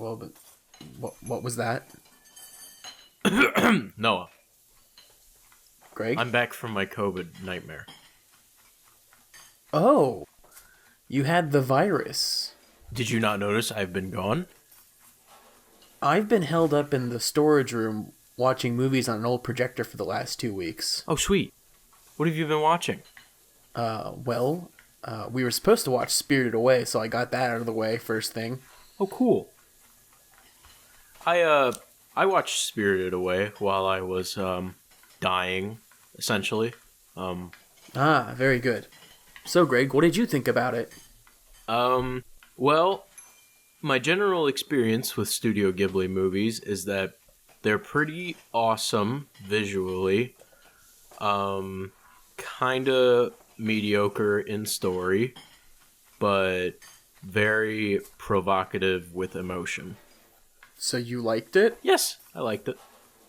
Well, but what was that, Noah, Greg? I'm back from my COVID nightmare. Oh, you had the virus. Did you not notice I've been gone? I've been held up in the storage room watching movies on an old projector for the last 2 weeks. Oh, sweet. What have you been watching? We were supposed to watch Spirited Away, so I got that out of the way first thing. Oh, cool. I watched Spirited Away while I was dying, essentially. Very good. So, Greg, what did you think about it? Well, my general experience with Studio Ghibli movies is that they're pretty awesome visually, kinda mediocre in story, but very provocative with emotion. So you liked it? Yes, I liked it.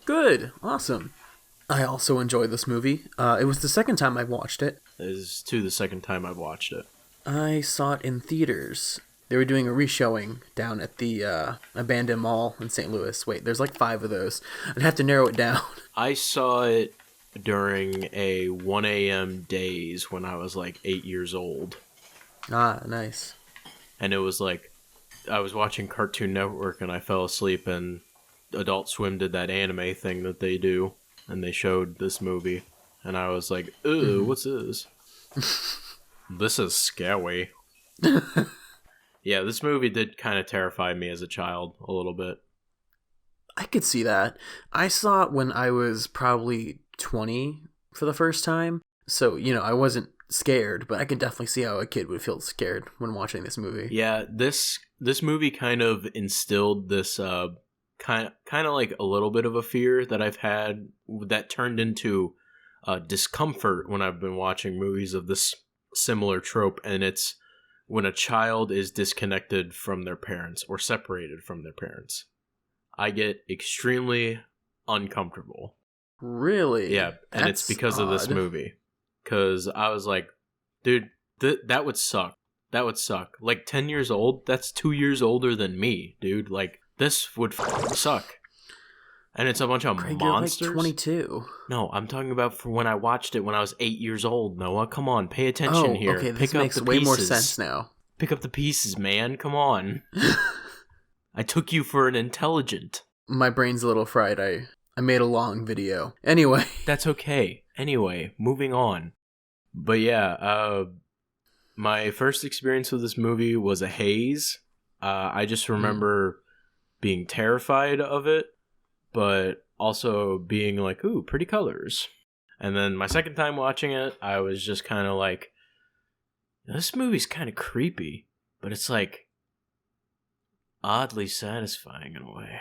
Good. Awesome. I also enjoyed this movie. It was the second time I watched it. This is the second time I've watched it. I saw it in theaters. They were doing a reshowing down at the abandoned mall in St. Louis. Wait, there's like 5 of those. I'd have to narrow it down. I saw it during a 1 a.m. days when I was like 8 years old. Nice. And it was like, I was watching Cartoon Network and I fell asleep and Adult Swim did that anime thing that they do. And they showed this movie. And I was like, ooh, what's this? This is scary. Yeah, this movie did kind of terrify me as a child a little bit. I could see that. I saw it when I was probably 20 for the first time. So, I wasn't scared, but I could definitely see how a kid would feel scared when watching this movie. Yeah, this movie kind of instilled this kind of like a little bit of a fear that I've had that turned into discomfort when I've been watching movies of this similar trope, and it's when a child is disconnected from their parents or separated from their parents. I get extremely uncomfortable. Really? Yeah, and it's because of this movie. Because I was like, dude, that would suck. That would suck. Like, 10 years old? That's 2 years older than me, dude. Like, this would suck. And it's a bunch of Craig, monsters. You're like 22. No, I'm talking about for when I watched it when I was 8 years old, Noah. Come on, pay attention here. Okay, Pick this up makes the way pieces. more sense now. Pick up the pieces, man. Come on. I took you for an intelligent. My brain's a little fried. I made a long video. Anyway. That's okay. Anyway, moving on. But yeah, my first experience with this movie was a haze. I just remember being terrified of it, but also being like, ooh, pretty colors. And then my second time watching it, I was just kind of like, this movie's kind of creepy, but it's like oddly satisfying in a way.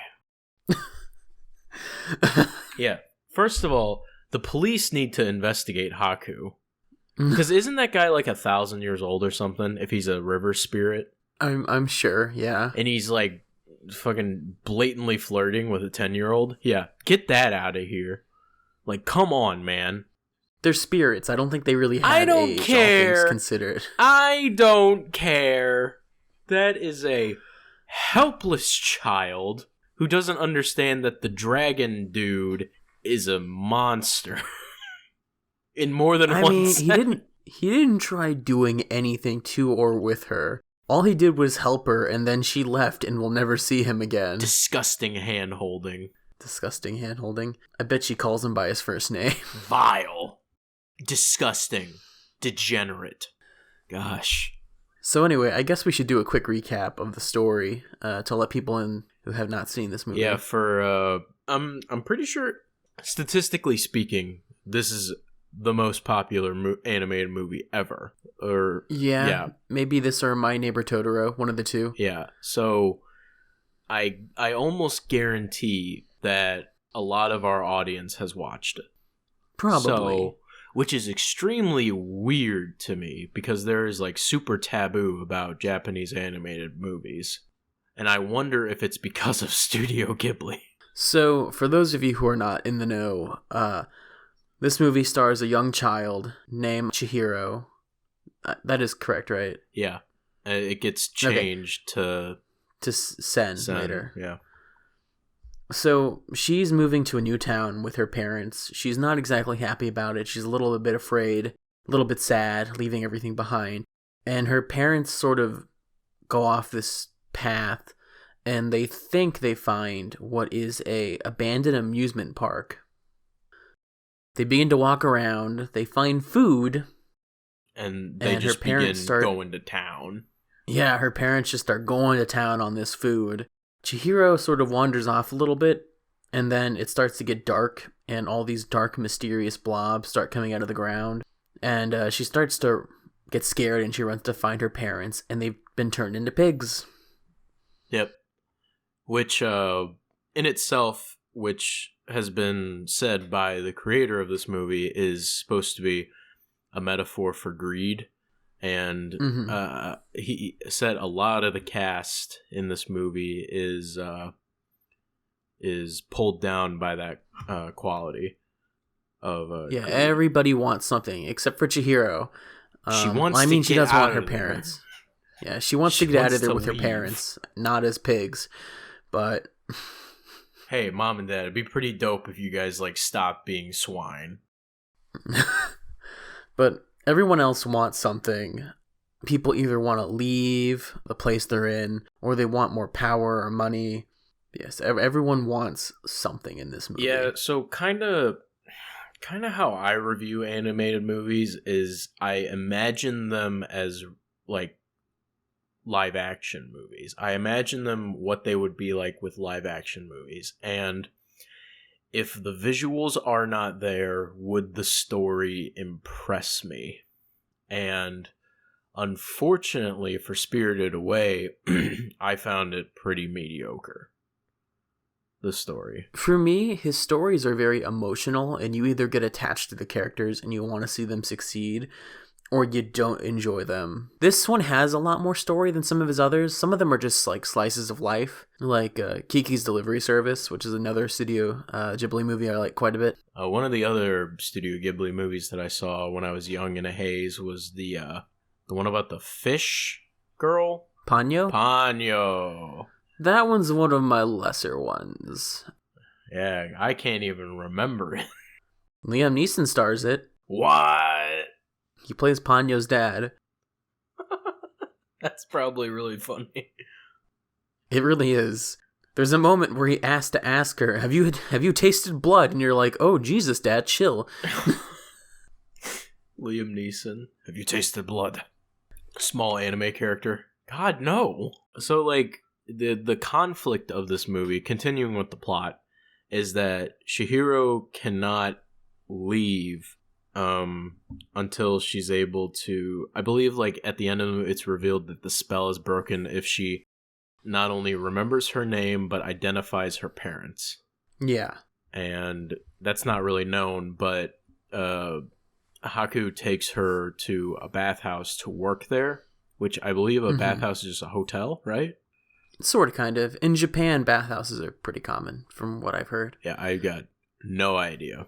Yeah. First of all, the police need to investigate Haku. Because isn't that guy like 1,000 years old or something, if he's a river spirit? I'm sure, yeah. And he's like fucking blatantly flirting with a 10-year-old? Yeah, get that out of here. Like, come on, man. They're spirits. I don't think they really have I don't age, care. all things considered. I don't care. That is a helpless child who doesn't understand that the dragon dude is a monster. In more than one sense. He didn't try doing anything to or with her. All he did was help her, and then she left, and we'll never see him again. Disgusting hand-holding. Disgusting hand-holding. I bet she calls him by his first name. Vile. Disgusting. Degenerate. Gosh. So anyway, I guess we should do a quick recap of the story to let people in who have not seen this movie. Yeah, I'm pretty sure, statistically speaking, this is the most popular animated movie ever. Or yeah, maybe this or My Neighbor Totoro, one of the two. Yeah, so I almost guarantee that a lot of our audience has watched it. Probably. So, which is extremely weird to me because there is like super taboo about Japanese animated movies. And I wonder if it's because of Studio Ghibli. So, for those of you who are not in the know, this movie stars a young child named Chihiro. That is correct, right? Yeah. It gets changed to to Sen later. Yeah. So she's moving to a new town with her parents. She's not exactly happy about it. She's a little bit afraid, a little bit sad, leaving everything behind. And her parents sort of go off this path, and they think they find what is a abandoned amusement park. They begin to walk around. They find food. And they just begin going to town. Yeah, her parents just start going to town on this food. Chihiro sort of wanders off a little bit, and then it starts to get dark, and all these dark, mysterious blobs start coming out of the ground. And she starts to get scared, and she runs to find her parents, and they've been turned into pigs. Yep. Which, in itself, which has been said by the creator of this movie, is supposed to be a metaphor for greed. And he said a lot of the cast in this movie is pulled down by that quality of greed. Everybody wants something except for Chihiro. She wants. She does want her parents. Yeah, she wants to get out of there with her parents, not as pigs. But hey, mom and dad, it'd be pretty dope if you guys like stopped being swine. But everyone else wants something. People either want to leave the place they're in, or they want more power or money. Yes, everyone wants something in this movie. Yeah, so kind of how I review animated movies is I imagine them as like live action movies. I imagine them what they would be like with live action movies. And if the visuals are not there, would the story impress me? And unfortunately for Spirited Away, I found it pretty mediocre. The story. For me, his stories are very emotional, and you either get attached to the characters and you want to see them succeed, or you don't enjoy them. This one has a lot more story than some of his others. Some of them are just like slices of life, like Kiki's Delivery Service, which is another Studio Ghibli movie I like quite a bit. One of the other Studio Ghibli movies that I saw when I was young in a haze was the one about the fish girl. Ponyo. That one's one of my lesser ones. Yeah, I can't even remember it. Liam Neeson stars it. What? He plays Ponyo's dad. That's probably really funny. It really is. There's a moment where he asks her, "Have you tasted blood?" And you're like, "Oh Jesus, Dad, chill." Liam Neeson, have you tasted blood? Small anime character. God, no. So like the conflict of this movie, continuing with the plot, is that Chihiro cannot leave until she's able to, I believe like at the end of it, it's revealed that the spell is broken if she not only remembers her name but identifies her parents. Yeah. And that's not really known, but Haku takes her to a bathhouse to work there, which I believe a bathhouse is just a hotel, right? Sort of, kind of. In Japan, bathhouses are pretty common, from what I've heard. Yeah, I got no idea.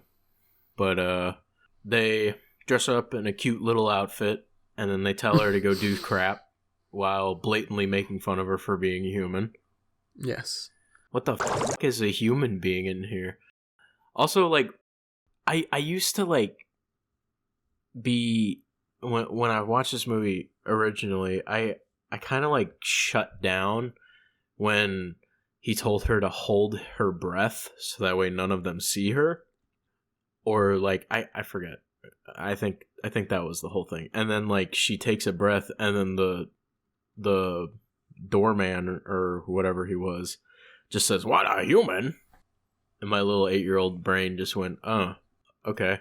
But they dress her up in a cute little outfit, and then they tell her to go do crap while blatantly making fun of her for being human. Yes. What the fuck is a human being in here? Also, like, I used to, like, be... When I watched this movie originally, I kind of, like, shut down when he told her to hold her breath so that way none of them see her. Or, like, I forget. I think that was the whole thing. And then, like, she takes a breath, and then the doorman, or whatever he was, just says, "What, a human?" And my little 8-year-old brain just went, "Oh, okay."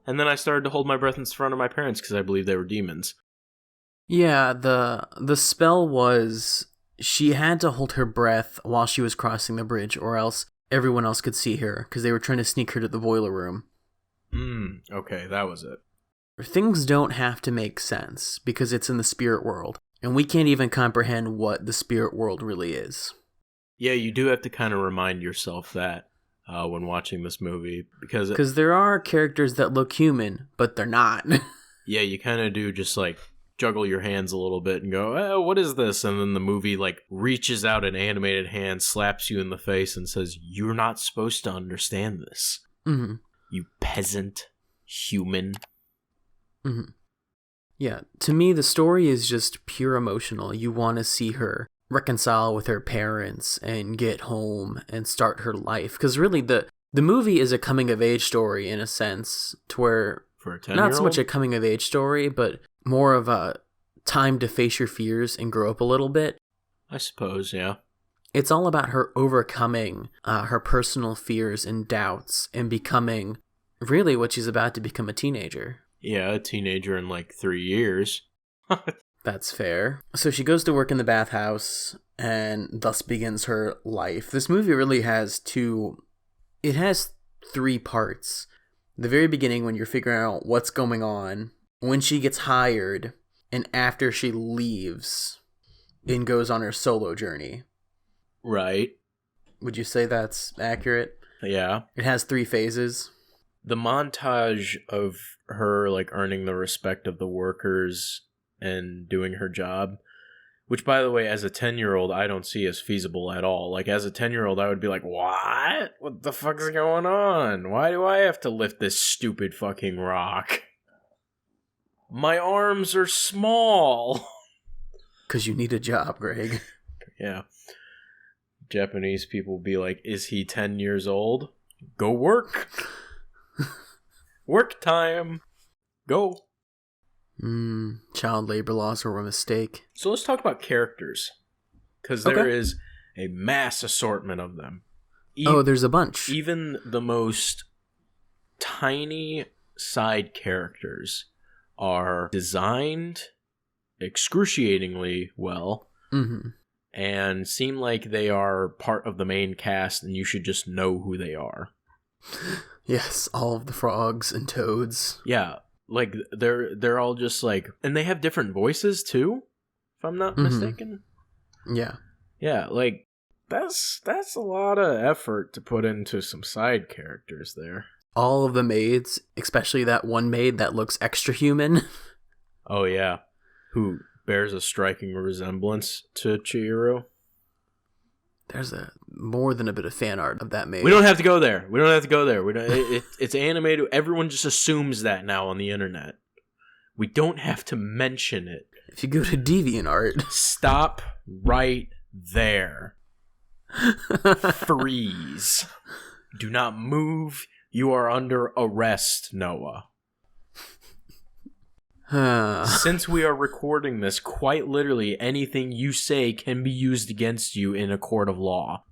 And then I started to hold my breath in front of my parents because I believed they were demons. Yeah, the spell was she had to hold her breath while she was crossing the bridge, or else everyone else could see her because they were trying to sneak her to the boiler room. Okay, that was it. Things don't have to make sense because it's in the spirit world, and we can't even comprehend what the spirit world really is. Yeah, you do have to kind of remind yourself that when watching this movie, because there are characters that look human, but they're not. Yeah, you kind of do just like juggle your hands a little bit and go, oh, what is this? And then the movie like reaches out an animated hand, slaps you in the face, and says, you're not supposed to understand this. Mm-hmm. You peasant human. Mm-hmm. Yeah, to me, the story is just pure emotional. You want to see her reconcile with her parents and get home and start her life. Because really, the movie is a coming-of-age story in a sense, to where For a 10-year-old? not so much a coming-of-age story, but more of a time to face your fears and grow up a little bit. I suppose, yeah. It's all about her overcoming her personal fears and doubts and becoming really what she's about to become, a teenager. Yeah, a teenager in like 3 years. That's fair. So she goes to work in the bathhouse and thus begins her life. This movie really has three parts. The very beginning, when you're figuring out what's going on, when she gets hired, and after she leaves and goes on her solo journey. Right. Would you say that's accurate? Yeah. It has 3 phases. The montage of her like earning the respect of the workers and doing her job, which by the way, as a 10-year-old, I don't see as feasible at all. Like as a 10-year-old, I would be like, what the fuck is going on? Why do I have to lift this stupid fucking rock? My arms are small. 'Cause you need a job, Greg. Yeah. Japanese people be like, is he 10 years old? Go work. Work time. Go. Child labor laws were a mistake. So let's talk about characters. Because there is a mass assortment of them. There's a bunch. Even the most tiny side characters are designed excruciatingly well. Mm-hmm. And seem like they are part of the main cast and you should just know who they are. Yes, all of the frogs and toads. Yeah, like they're all just like, and they have different voices too, if I'm not mistaken. Yeah. Yeah, like that's a lot of effort to put into some side characters there. All of the maids, especially that one maid that looks extra human. Oh yeah, who bears a striking resemblance to Chihiro. There's more than a bit of fan art of that maid. We don't have to go there. It's animated. Everyone just assumes that now on the internet. We don't have to mention it. If you go to DeviantArt. Stop right there. Freeze. Do not move. You are under arrest, Noah. Since we are recording this, quite literally anything you say can be used against you in a court of law.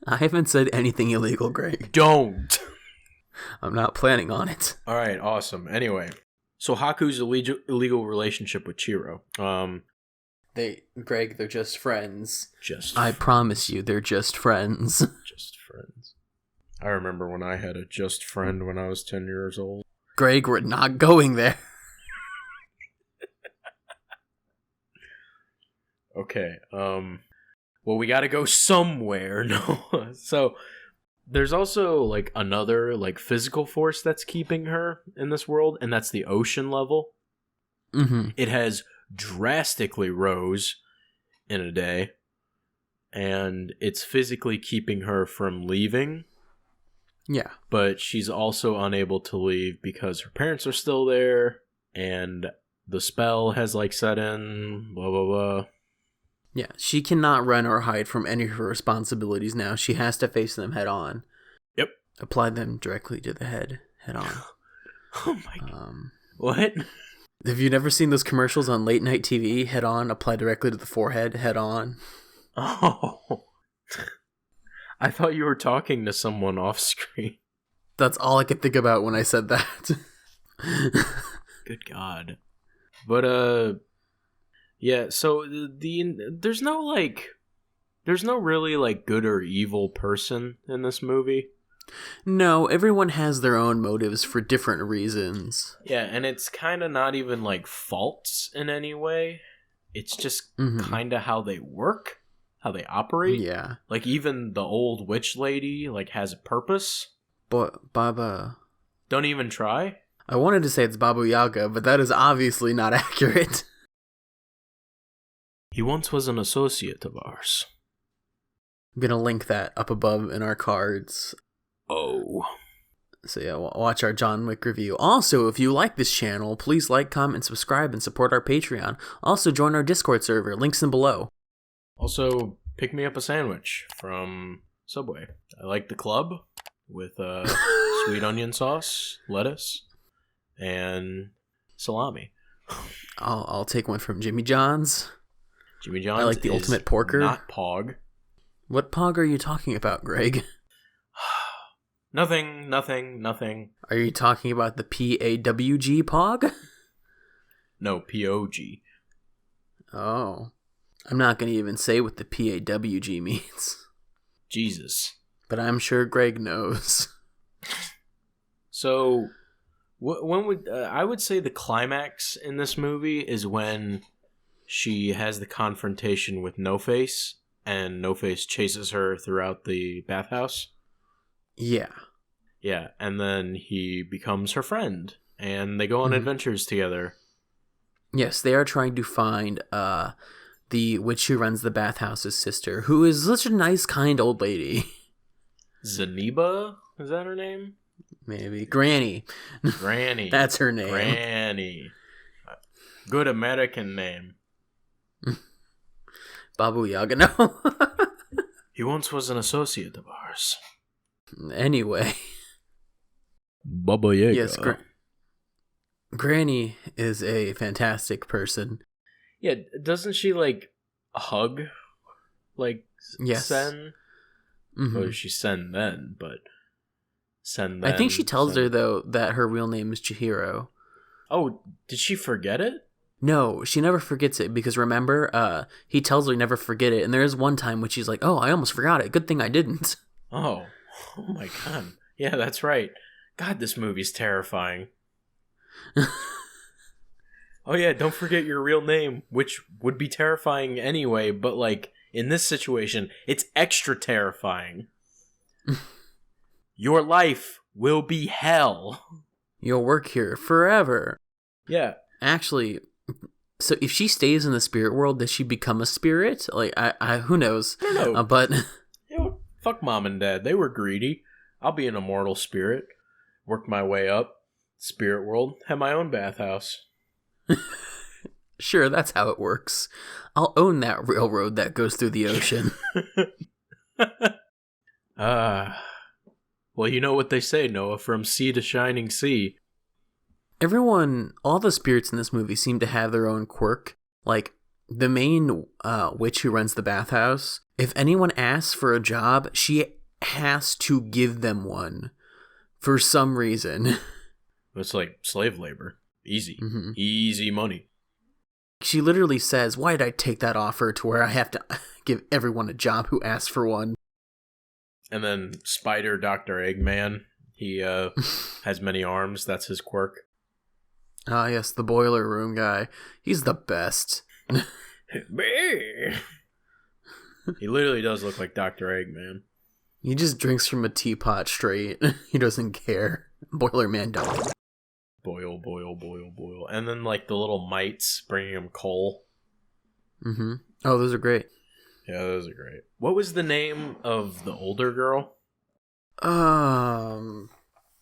I haven't said anything illegal, Greg. Don't. I'm not planning on it. All right, awesome. Anyway, so Haku's illegal relationship with Chiro. Greg, they're just friends. I promise you, they're just friends. Just friends. I remember when I had a just friend when I was 10 years old. Greg, we're not going there. Okay, well, we gotta go somewhere, no? So, there's also, like, another, like, physical force that's keeping her in this world, and that's the ocean level. Mm-hmm. It has drastically rose in a day, and it's physically keeping her from leaving. Yeah. But she's also unable to leave because her parents are still there, and the spell has, like, set in, blah, blah, blah. Yeah, she cannot run or hide from any of her responsibilities now. She has to face them head on. Yep. Apply them directly to the head on. Oh my god. What? Have you never seen those commercials on late night TV? Head on, apply directly to the forehead, head on. Oh. I thought you were talking to someone off screen. That's all I could think about when I said that. Good god. But, yeah, so there's no really, like, good or evil person in this movie. No, everyone has their own motives for different reasons. Yeah, and it's kind of not even, like, faults in any way. It's just kind of how they work, how they operate. Yeah. Like, even the old witch lady, like, has a purpose. But, Baba... Don't even try? I wanted to say it's Baba Yaga, but that is obviously not accurate. He once was an associate of ours. I'm going to link that up above in our cards. Oh. So yeah, watch our John Wick review. Also, if you like this channel, please like, comment, subscribe, and support our Patreon. Also, join our Discord server. Links in below. Also, pick me up a sandwich from Subway. I like the club with sweet onion sauce, lettuce, and salami. I'll take one from Jimmy John's. Jimmy John's. I like the ultimate porker. Not Pog. What Pog are you talking about, Greg? Nothing. Are you talking about the PAWG Pog? No, POG. Oh. I'm not going to even say what the PAWG means. Jesus. But I'm sure Greg knows. So, when would I would say the climax in this movie is when she has the confrontation with No Face, and No Face chases her throughout the bathhouse. Yeah. Yeah, and then he becomes her friend, and they go on adventures together. Yes, they are trying to find the witch who runs the bathhouse's sister, who is such a nice, kind old lady. Zaniba? Is that her name? Maybe. Granny. Granny. That's her name. Granny. Good American name. Baba Yaga, no. He once was an associate of ours. Anyway. Baba Yaga. Yes, Granny is a fantastic person. Yeah, doesn't she, like, hug, like, yes. Sen? Mm-hmm. Or she Sen then, but Sen then. I think she tells Sen. her, though, that her real name is Chihiro. Oh, did she forget it? No, she never forgets it, because remember, he tells her never forget it, and there is one time when she's like, oh, I almost forgot it. Good thing I didn't. Oh my god. Yeah, that's right. God, this movie's terrifying. Oh yeah, don't forget your real name, which would be terrifying anyway, but like, in this situation, it's extra terrifying. Your life will be hell. You'll work here forever. Yeah. Actually, so if she stays in the spirit world, does she become a spirit? Like, I who knows? I don't know. But fuck mom and dad. They were greedy. I'll be an immortal spirit. Work my way up. Spirit world. Have my own bathhouse. Sure, that's how it works. I'll own that railroad that goes through the ocean. Well, you know what they say, Noah, from sea to shining sea. Everyone, all the spirits in this movie seem to have their own quirk. Like, the main witch who runs the bathhouse, if anyone asks for a job, she has to give them one. For some reason. It's like slave labor. Easy. Mm-hmm. Easy money. She literally says, why did I take that offer to where I have to give everyone a job who asks for one? And then Spider Dr. Eggman, he has many arms. That's his quirk. Ah, yes, the boiler room guy. He's the best. He literally does look like Dr. Eggman. He just drinks from a teapot straight. He doesn't care. Boiler Man don't. Boil, boil, boil, boil. And then, like, the little mites bringing him coal. Mm-hmm. Oh, those are great. Yeah, those are great. What was the name of the older girl?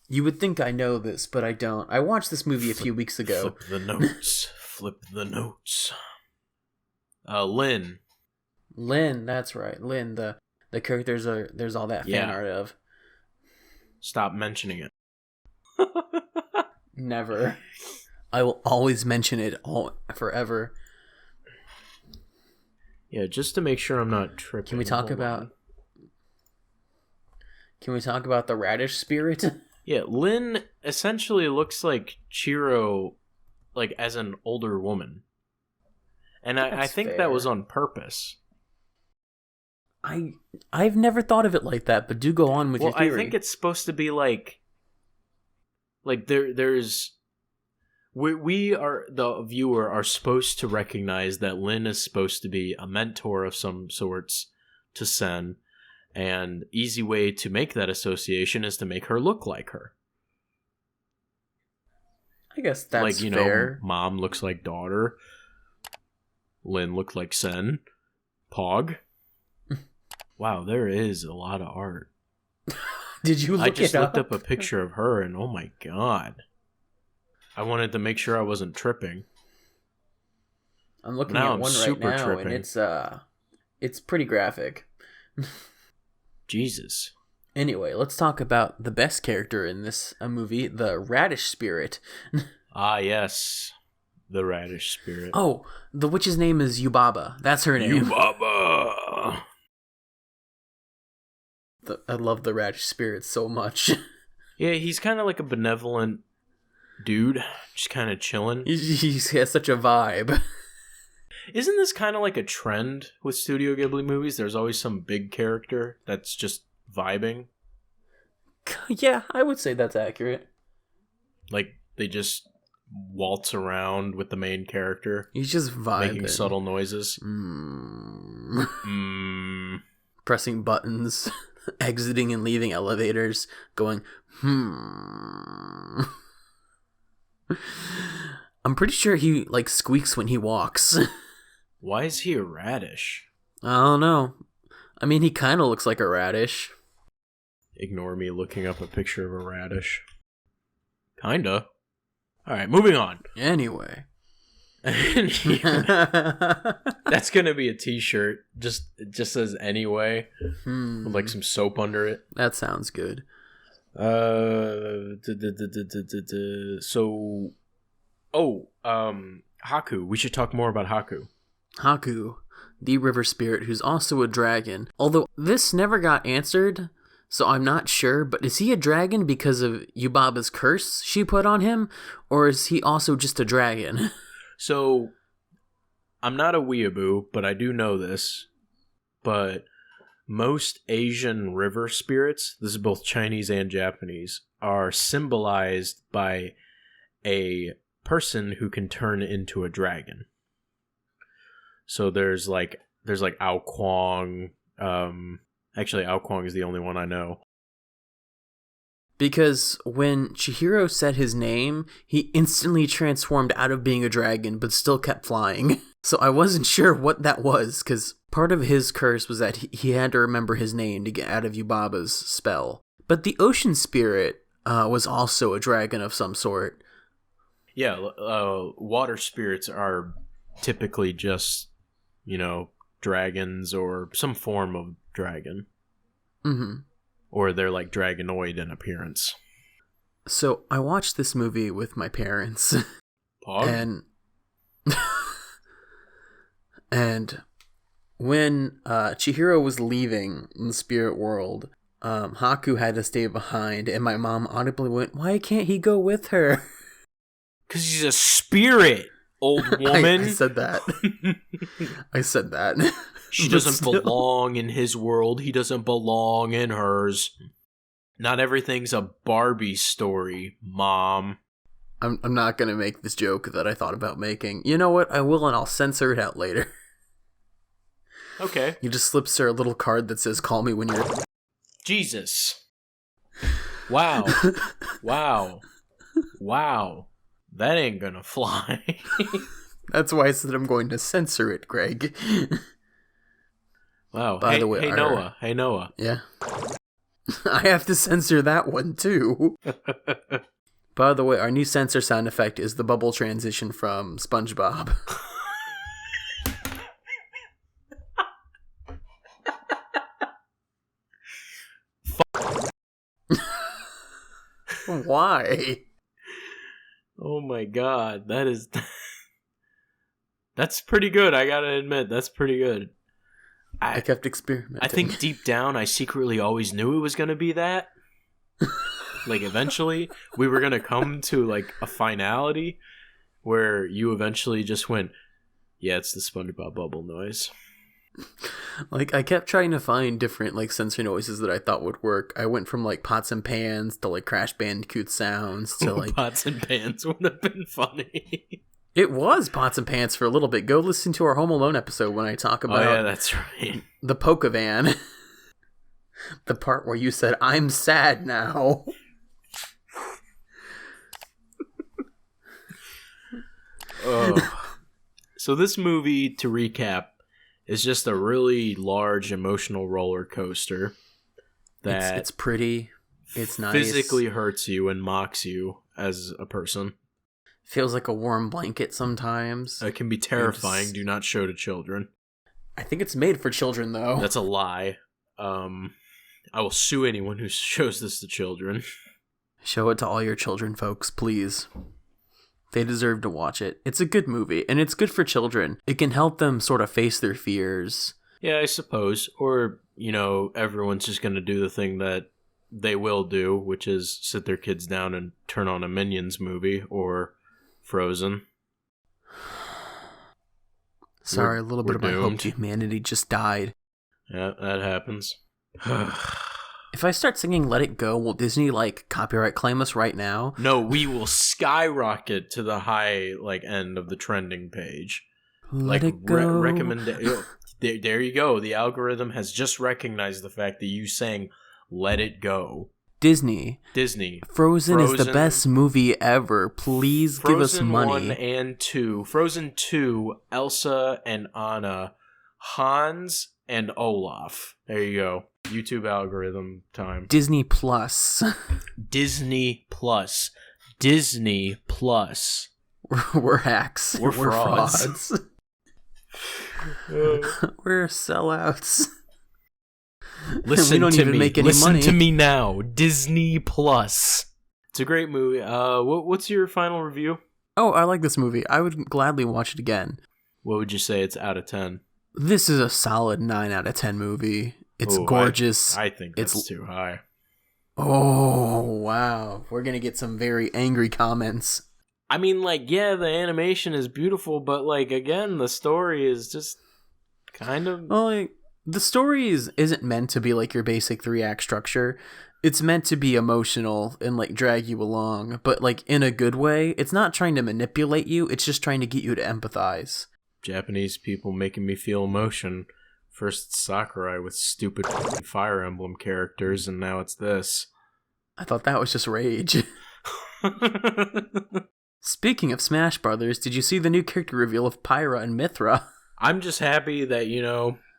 You would think I know this, but I don't. I watched this movie a few weeks ago. Flip the notes. Flip the notes. Lynn. Lynn, that's right. Lynn, the characters there's all that fan art of. Stop mentioning it. Never. I will always mention it forever. Yeah, just to make sure I'm not tripping. Can we talk about the radish spirit? Yeah, Lynn essentially looks like Chiro, like, as an older woman. And I think fair. that was on purpose. I've never thought of it like that, but do go on with your theory. I think it's supposed to be like there's we are, the viewer are supposed to recognize that Lynn is supposed to be a mentor of some sorts to Sen, and easy way to make that association is to make her look like her. I guess that's like, fair. Mom looks like daughter. Lynn looked like Sen. Pog. Wow, there is a lot of art. Did you look I just it looked up? up a picture of her, and oh my god. I wanted to make sure I wasn't tripping. I'm looking Now at I'm one right super now, tripping. and it's pretty graphic. Jesus. Anyway, let's talk about the best character in this movie, the Radish Spirit. Ah, yes. The Radish Spirit. Oh, the witch's name is Yubaba. That's her name. Yubaba! I love the Radish Spirit so much. Yeah, he's kind of like a benevolent dude. Just kind of chilling. He has such a vibe. Isn't this kind of like a trend with Studio Ghibli movies? There's always some big character that's just vibing. Yeah, I would say that's accurate. Like, they just waltz around with the main character. He's just vibing. Making subtle noises. Pressing buttons, exiting and leaving elevators, going, I'm pretty sure he, like, squeaks when he walks. Why is he a radish? I don't know. I mean, he kind of looks like a radish. Ignore me looking up a picture of a radish. Kinda. Alright, moving on. Anyway. That's gonna be a t-shirt. It just says anyway. With like some soap under it. That sounds good. So Haku. We should talk more about Haku. Haku, the river spirit who's also a dragon. Although this never got answered, so I'm not sure, but is he a dragon because of Yubaba's curse she put on him? Or is he also just a dragon? So, I'm not a weeaboo, but I do know this. But most Asian river spirits, this is both Chinese and Japanese, are symbolized by a person who can turn into a dragon. So there's like Ao Kuang. Actually, Ao Kuang is the only one I know. Because when Chihiro said his name, he instantly transformed out of being a dragon, but still kept flying. So I wasn't sure what that was, because part of his curse was that he had to remember his name to get out of Yubaba's spell. But the ocean spirit was also a dragon of some sort. Yeah, water spirits are typically just, dragons or some form of dragon. Mm-hmm. Or they're like dragonoid in appearance. So I watched this movie with my parents. Pog? And when Chihiro was leaving in the spirit world, Haku had to stay behind, and my mom audibly went, "Why can't he go with her?" Because he's a spirit, old woman. I said that. I said that. She doesn't belong in his world. He doesn't belong in hers. Not everything's a Barbie story, Mom. I'm not going to make this joke that I thought about making. You know what? I will, and I'll censor it out later. Okay. He just slips her a little card that says, "Call me when you're..." Jesus. Wow. Wow. Wow. That ain't gonna fly. That's why I said I'm going to censor it, Greg. Wow. By the way, hey Noah. Hey Noah. Yeah. I have to censor that one too. By the way, our new censor sound effect is the bubble transition from SpongeBob. Why? Oh my god, that's pretty good, I gotta admit, that's pretty good. I kept experimenting. I think deep down I secretly always knew it was gonna be that. Like, eventually, we were gonna come to, like, a finality where you eventually just went, yeah, it's the SpongeBob bubble noise. Like, I kept trying to find different, like, sensory noises that I thought would work. I went from, like, pots and pans to, like, Crash Bandicoot sounds to, like... Pots and pans would have been funny. It was pots and pans for a little bit. Go listen to our Home Alone episode when I talk about... Oh, yeah, that's right. The Pokevan. The part where you said, "I'm sad now." So this movie, to recap, is just a really large emotional roller coaster that it's pretty. It's nice. Physically hurts you and mocks you as a person. Feels like a warm blanket sometimes. It can be terrifying. Do not show to children. I think it's made for children, though. That's a lie. I will sue anyone who shows this to children. Show it to all your children, folks, please. They deserve to watch it. It's a good movie, and it's good for children. It can help them sort of face their fears. Yeah, I suppose. Or, everyone's just going to do the thing that they will do, which is sit their kids down and turn on a Minions movie or Frozen. Sorry, a little bit of my hope doomed. to humanity just died. Yeah, that happens. If I start singing Let It Go, will Disney, copyright claim us right now? No, we will skyrocket to the high, end of the trending page. Let it go. There you go. The algorithm has just recognized the fact that you sang Let It Go. Disney. Frozen is the best movie ever. Please give us money. Frozen 1 and 2. Frozen 2, Elsa and Anna. Hans and Olaf. There you go. YouTube algorithm time. Disney Plus. Disney Plus. Disney Plus. We're hacks. We're frauds. We're sellouts. Listen we don't to even me. make any Listen money. to me now. Disney Plus. It's a great movie. What's your final review? Oh, I like this movie. I would gladly watch it again. What would you say it's out of 10? This is a solid 9 out of 10 movie. It's gorgeous. I think that's too high. Oh, wow. We're going to get some very angry comments. I mean, the animation is beautiful, but, again, the story is just kind of... Well, the story isn't meant to be your basic 3-act structure. It's meant to be emotional and, drag you along. But, in a good way. It's not trying to manipulate you. It's just trying to get you to empathize. Japanese people making me feel emotion. First it's Sakurai with stupid Fire Emblem characters, and now it's this. I thought that was just rage. Speaking of Smash Brothers, did you see the new character reveal of Pyra and Mithra? I'm just happy that,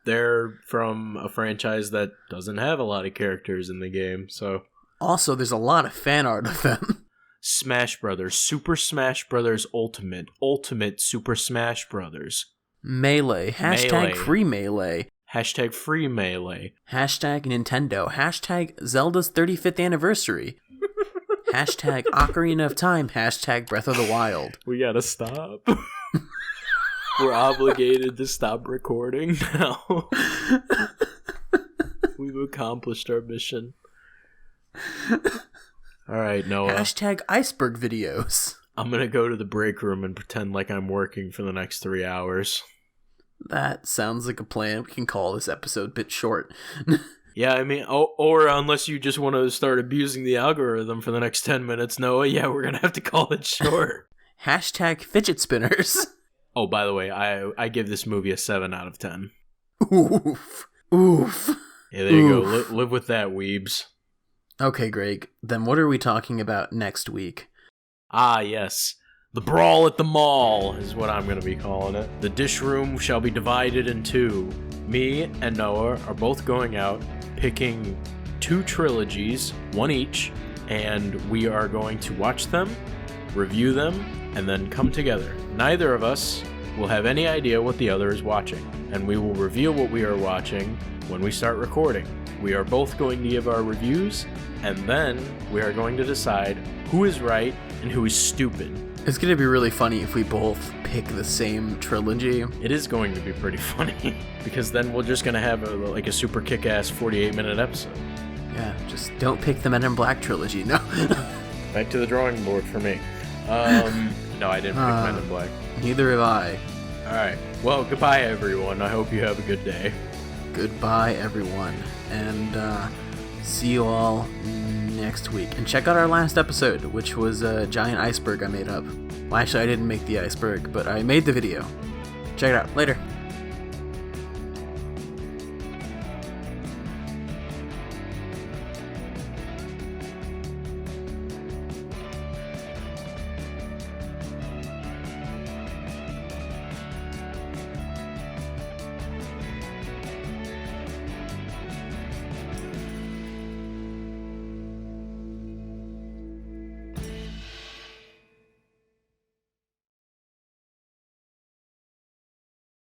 they're from a franchise that doesn't have a lot of characters in the game, so... Also, there's a lot of fan art of them. Smash Brothers, Super Smash Brothers Ultimate Super Smash Brothers. Melee. Hashtag free Melee. Hashtag free Melee. Hashtag Nintendo. Hashtag Zelda's 35th anniversary. Hashtag Ocarina of Time. Hashtag Breath of the Wild. We gotta stop. We're obligated to stop recording now. We've accomplished our mission. Alright, Noah. Hashtag iceberg videos. I'm gonna go to the break room and pretend like I'm working for the next 3 hours. That sounds like a plan. We can call this episode a bit short. Yeah, I mean, or unless you just want to start abusing the algorithm for the next 10 minutes, Noah, yeah, we're gonna have to call it short. Hashtag fidget spinners. Oh, by the way, I give this movie a 7 out of 10. Oof. Oof. Yeah, there you go. Live with that, weebs. Okay, Greg. Then what are we talking about next week? Ah, yes. The Brawl at the Mall is what I'm going to be calling it. The dish room shall be divided in two. Me and Noah are both going out, picking 2 trilogies, one each, and we are going to watch them, review them, and then come together. Neither of us will have any idea what the other is watching, and we will reveal what we are watching when we start recording. We are both going to give our reviews, and then we are going to decide who is right and who is stupid. It's going to be really funny if we both pick the same trilogy. It is going to be pretty funny, because then we're just going to have a super kick-ass 48-minute episode. Yeah, just don't pick the Men in Black trilogy, no. Back to the drawing board for me. No, I didn't pick Men in Black. Neither have I. Alright, well, goodbye everyone. I hope you have a good day. Goodbye everyone, and see you all next week. And check out our last episode, which was a giant iceberg I made up. Well, actually, I didn't make the iceberg, but I made the video. Check it out. Later.